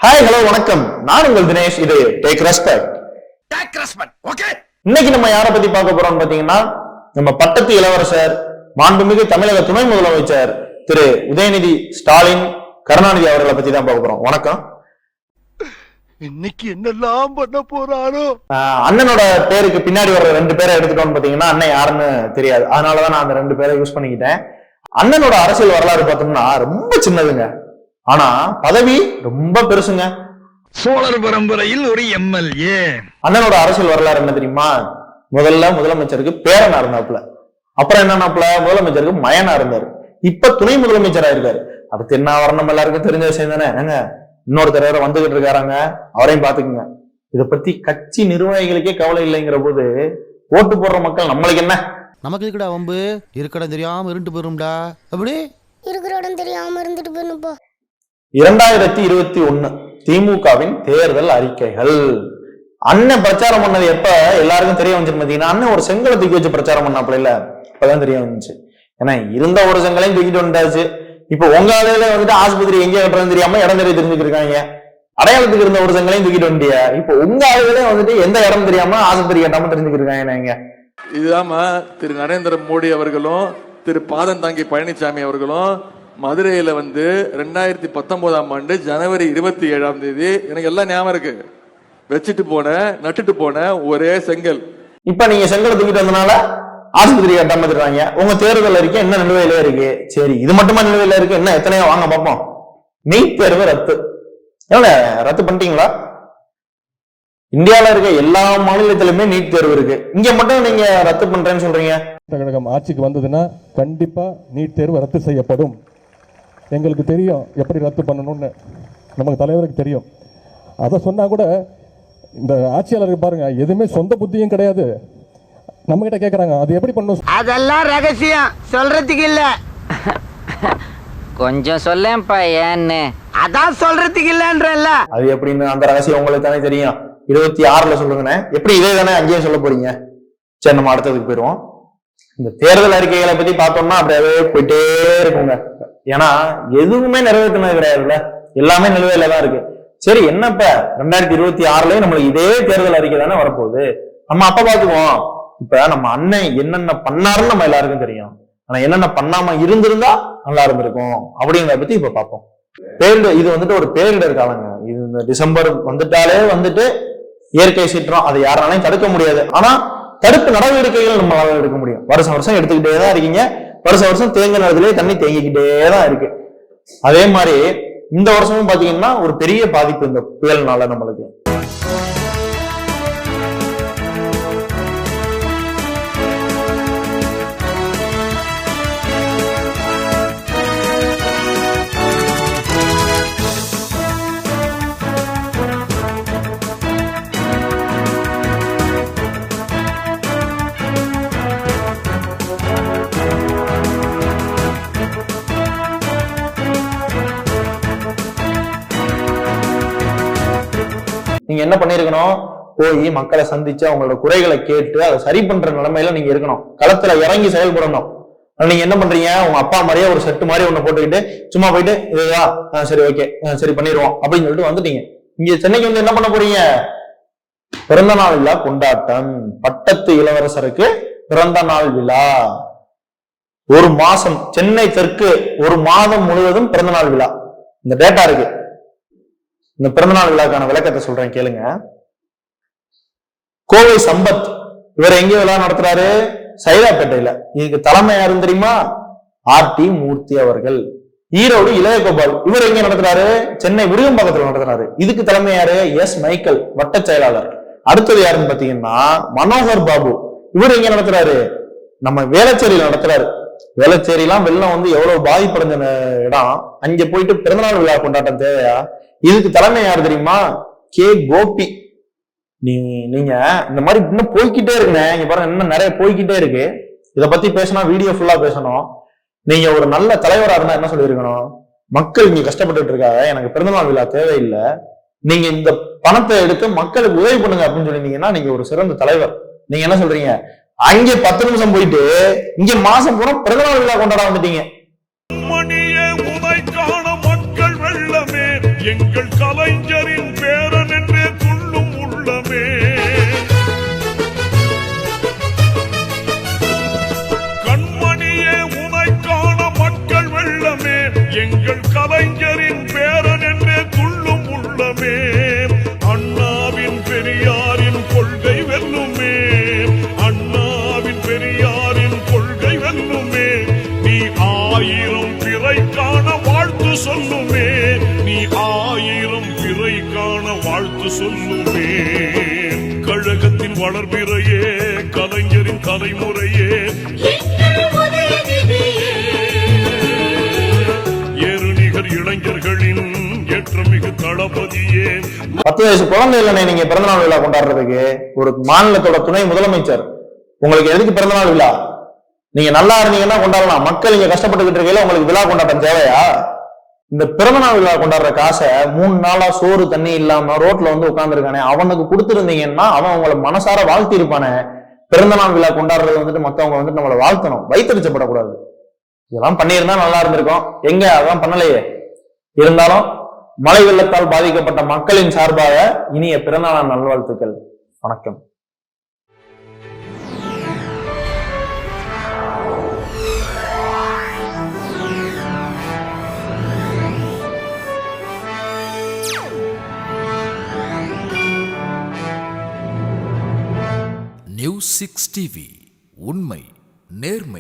Hi hello வணக்கம், நான் உங்கள் தினேஷ். இது டேக் ரெஸ்பெக்ட். ஓகே, இன்னைக்கு நம்ம யாரை பத்தி பார்க்க போறோம்னு பாத்தீங்கன்னா, நம்ம பட்டத்து இளவரசர் மாண்புமிகு தமிழக துணை முதலமைச்சர் திரு உதயநிதி ஸ்டாலின் கருணாநிதி அவர்களை பத்தி தான் பார்க்க போறோம். வணக்கம். இன்னைக்கு என்னெல்லாம் பண்ண போறாரோ. அண்ணனோட பேருக்கு பின்னாடி வர ரெண்டு பேரை எடுத்துட்டோம்னு பாத்தீங்கன்னா அண்ணன் யாருன்னு தெரியாது. அதனாலதான் நான் அந்த ரெண்டு பேரை யூஸ் பண்ணிக்கிட்டேன். அண்ணனோட அரசியல் வரலாறு பார்த்தோம்னா ரொம்ப சின்னதுங்க, ஆனா பதவி ரொம்ப பெருசுங்க. சோழர் பரம்பரையில் ஒரு எம்எல்ஏ. அண்ணனோட அரசியல் வரலாறு என்ன தெரியுமா? முதல்ல முதலமைச்சருக்கு பேரனா இருந்தாப்புல, அப்புறம் என்னன்னாப்புல முதலமைச்சருக்கு மயனா இருந்தாரு, இப்ப துணை முதலமைச்சரா இருக்காரு. அடுத்து என்ன வரணும் எல்லாருக்கும் தெரிஞ்ச விஷயம் தானே. ஏங்க, இன்னொரு தடவை வந்துகிட்டு இருக்காராங்க, அவரையும் பாத்துக்குங்க. இத பத்தி கட்சி நிர்வாகிகளுக்கே கவலை இல்லைங்கிற போது ஓட்டு போடுற மக்கள் நம்மளுக்கு என்ன? நமக்கு இருக்கடா வம்பு, இருக்கடா தெரியாம இருண்டு போயிரும்டா. அப்படி இருக்கிற இடம் தெரியாம இருந்துட்டு போயிருப்பா. 2021 திமுகவின் தேர்தல் அறிக்கைகள். அண்ணன் பிரச்சாரம் பண்ணது எப்ப எல்லாருக்கும் தெரிய வந்துச்சு பாத்தீங்கன்னா, அண்ணன் ஒரு செங்கலை தூக்கி வச்சு பிரச்சாரம் பண்ணாப்புல இல்ல, இப்பதான் தெரிய வந்துச்சு. ஏன்னா இருந்த ஒரு செங்கலையும் தூக்கிட்டு வந்தாச்சு. இப்ப உங்க ஆளுல வந்துட்டு ஆஸ்பத்திரி எங்க கட்டுறதுன்னு தெரியாம இடம் தெரிய தெரிஞ்சுட்டு இருக்காங்க. அடையாளத்துக்கு இருந்த ஒரு செங்கலையும் தூக்கிட்டு வண்டிய இப்ப உங்க ஆளுகளே வந்துட்டு எந்த இடம் தெரியாம ஆஸ்பத்திரி கட்டாம தெரிஞ்சுக்கிட்டு இருக்காங்க. இதுதாம திரு நரேந்திர மோடி அவர்களும் திரு பாதம் தாங்கி பழனிசாமி அவர்களும் மதுரையில 2019ஆம் ஆண்டு ஜனவரி 27ஆம் தேதி, எனக்கு எல்லாம் ஞாபகம் இருக்கு, வச்சுட்டு போன நட்டுட்டு போன ஒரே செங்கல். இப்ப நீங்க செங்கலை தூக்கிட்டு வந்தனால ஆஸ்பத்திரி கட்டாம இருக்காங்க. உங்க தேர்தல் அறிக்கை என்ன நிலுவையில இருக்கு? சரி, இது மட்டுமா நிலுவையில இருக்கு? என்ன எத்தனையோ வாங்க பார்ப்போம். நீட் தேர்வு ரத்து. ரத்து பண்ணிட்டீங்களா? இந்தியாவில இருக்க எல்லா மாநிலத்திலுமே நீட் தேர்வு இருக்கு, இங்க மட்டும் நீங்க ரத்து பண்றேன்னு சொல்றீங்க. கழகம் ஆட்சிக்கு வந்ததுன்னா கண்டிப்பா நீட் தேர்வு ரத்து செய்யப்படும். எங்களுக்கு தெரியும் எப்படி ரத்து பண்ணணும்னு, நமக்கு தலைவருக்கு தெரியும். அதை சொன்னா கூட இந்த ஆட்சியாளருக்கு பாருங்க, எதுவுமே சொந்த புத்தியும் கிடையாது. நம்ம கிட்ட கேக்குறாங்க அது எப்படி பண்ணும். அதெல்லாம் ரகசியம், சொல்றதுக்கு இல்ல. கொஞ்சம் சொல்லேன்ப்பா ஏன்னு. அதான் சொல்றதுக்கு இல்லன்றல்ல. அது எப்படின்னு அந்த ரகசியம் உங்களுக்கு தானே தெரியும். 26ல சொல்லுங்கண்ணே. எப்படி இதே தானே அங்கேயே சொல்ல போறீங்க? சரி, நம்ம அடுத்ததுக்கு போயிடுவோம். இந்த தேர்தல் அறிக்கைகளை பத்தி பார்த்தோம்னா அப்படியே போயிட்டே இருக்குங்க. ஏன்னா எதுவுமே நிறைவேற்றினது கிடையாதுல்ல, எல்லாமே நிலுவையில தான் இருக்கு. சரி, என்னப்ப 2026லயே நம்மளுக்கு இதே தேர்தல் அறிக்கை தானே வரப்போகுது, நம்ம அப்ப பாத்துக்குவோம். இப்ப நம்ம அண்ணன் என்னென்ன பண்ணாருன்னு நம்ம எல்லாருக்கும் தெரியும். ஆனா என்னென்ன பண்ணாம இருந்திருந்தா நல்லா இருந்திருக்கும் அப்படிங்கிறத பத்தி இப்ப பார்ப்போம். இது வந்துட்டு ஒரு பேரிடர் காலங்க. இது இந்த டிசம்பர் வந்துட்டாலே வந்துட்டு இயற்கை சீற்றம், அதை யாராலையும் தடுக்க முடியாது. ஆனா தடுப்பு நடவடிக்கைகள் நம்மளால எடுக்க முடியும். வருஷம் வருஷம் எடுத்துக்கிட்டே தான் இருக்கீங்க. வருஷம் வருஷம் தேங்க நேரத்திலே தண்ணி தேங்கிக்கிட்டே தான் இருக்கு. அதே மாதிரி இந்த வருஷமும் பாத்தீங்கன்னா ஒரு பெரிய பாதிப்பு இந்த புயல்னால நம்மளுக்கு. நீங்க என்ன பண்ணிருக்கணும்? போய் மக்களை சந்திச்சு அவங்களோட குறைகளை கேட்டு அதை சரி பண்ற நிலைமையில நீங்க இருக்கணும். களத்துல இறங்கி செயல்படணும். நீங்க என்ன பண்றீங்க? உங்க அப்பா மாதிரியே ஒரு செட்டு மாதிரி ஒண்ணு போட்டுக்கிட்டு சும்மா போயிட்டு இதுதான் சரி ஓகே சரி பண்ணிடுவோம் அப்படின்னு சொல்லிட்டு வந்துட்டீங்க. இங்க சென்னைக்கு வந்து என்ன பண்ண போறீங்க? பிறந்த நாள் விழா கொண்டாட்டம். பட்டத்து இளவரசருக்கு பிறந்த நாள் விழா. ஒரு மாசம் சென்னை தெற்கு ஒரு மாதம் முழுவதும் பிறந்த நாள் விழா. இந்த டேட்டா இருக்கு. இந்த பிறந்தநாள் விழாக்கான விளக்கத்தை சொல்றேன் கேளுங்க. கோவை சம்பத் இவர் எங்க விழா நடத்துறாரு? சைதாப்பேட்டையில. இதுக்கு தலைமை யாருன்னு தெரியுமா? ஆர்டி மூர்த்தி அவர்கள். ஈரோடு இளையகோபால் இவர் எங்க நடத்துறாரு? சென்னை விருகம்பாக்கத்துல நடத்துறாரு. இதுக்கு தலைமை யாரு? எஸ் மைக்கேல், வட்ட செயலாளர். அடுத்தது யாருன்னு பாத்தீங்கன்னா மனோகர் பாபு. இவர் எங்க நடத்துறாரு? நம்ம வேளச்சேரியில நடத்துறாரு. வேளச்சேரிலாம் வெள்ளம் வந்து எவ்வளவு பாதிப்படைஞ்ச இடம். அங்க போயிட்டு பிறந்தநாள் விழா கொண்டாட்டம் தேவையா? இதுக்கு தலைமை யாரு தெரியுமா? கே கோபி. நீங்க இந்த மாதிரி இன்னும் போய்கிட்டே இருக்குங்க. இங்க பாருங்க, இன்னும் நிறைய போய்கிட்டே இருக்கு. இத பத்தி பேசினா வீடியோ ஃபுல்லா பேசணும். நீங்க ஒரு நல்ல தலைவரா இருந்தா என்ன சொல்லிருக்கணும்? மக்கள் இங்க கஷ்டப்பட்டு இருக்காங்க, எனக்கு பிறந்தநாள் விழா தேவையில்லை, நீங்க இந்த பணத்தை எடுத்து மக்களுக்கு உதவி பண்ணுங்க அப்படின்னு சொல்லிருந்தீங்கன்னா நீங்க ஒரு சிறந்த தலைவர். நீங்க என்ன சொல்றீங்க? அங்கே 10 நிமிஷம் போயிட்டு இங்க மாசம் பூரா பிறந்தநாள் விழா கொண்டாட வந்துட்டீங்க. மணியே உதை காண மக்கள் வெள்ளமே எங்கள் கலைஞரின் பேரன் என்றே துள்ளும் உள்ளமே. கண்மணியே உனைக்கான மக்கள் வெள்ளமே, எங்கள் கலைஞரின் பேரன் என்றே துள்ளும் உள்ளமே. அண்ணாவின் பெரியாரின் கொள்கை வெல்லுமே, அண்ணாவின் பெரியாரின் கொள்கை வெல்லுமே. நீ 1000 பிறை காண வாழ்த்து சொல்லுமே, நீ 1000 பிறை காண வாழ்த்து சொல்லுமே. கழகத்தின் வளர்பிறையே, கலைஞரின் தலைமுறையே, ஏறுநிகர் இளைஞர்களின் ஏற்றமிகு தளபதியே. 10 வயசு குழந்தை இல்லைனே நீங்க பிறந்தநாள் விழா கொண்டாடுறதுக்கு. ஒரு மாநிலத்தோட துணை முதலமைச்சர், உங்களுக்கு எதுக்கு பிறந்தநாள் விழா? நீங்க நல்லா இருந்தீங்கன்னா கொண்டாடலாம். மக்கள் இங்க கஷ்டப்பட்டுக்கிட்டு இருக்கையில உங்களுக்கு விழா கொண்டாட்டம் தேவையா? இந்த பிறந்தநாள் விழா கொண்டாடுற காசை 3 நாளா சோறு தண்ணி இல்லாம ரோட்ல வந்து உட்கார்ந்துருக்கானே, அவனுக்கு கொடுத்துருந்தீங்கன்னா அவன் உங்களை மனசார வாழ்த்தி இருப்பானே. பிறந்தநாள் விழா கொண்டாடுறது வந்துட்டு மத்தவங்க வந்துட்டு நம்மளை வாழ்த்தணும், வைத்தறிச்சப்படக்கூடாது. இதெல்லாம் பண்ணியிருந்தா நல்லா இருந்திருக்கும். எங்க அதான் பண்ணலையே. இருந்தாலும் மழை வெள்ளத்தால் பாதிக்கப்பட்ட மக்களின் சார்பாக இனிய பிறந்தநாள் நல்வாழ்த்துக்கள். வணக்கம். News 6 TV, உண்மை நேர்மை.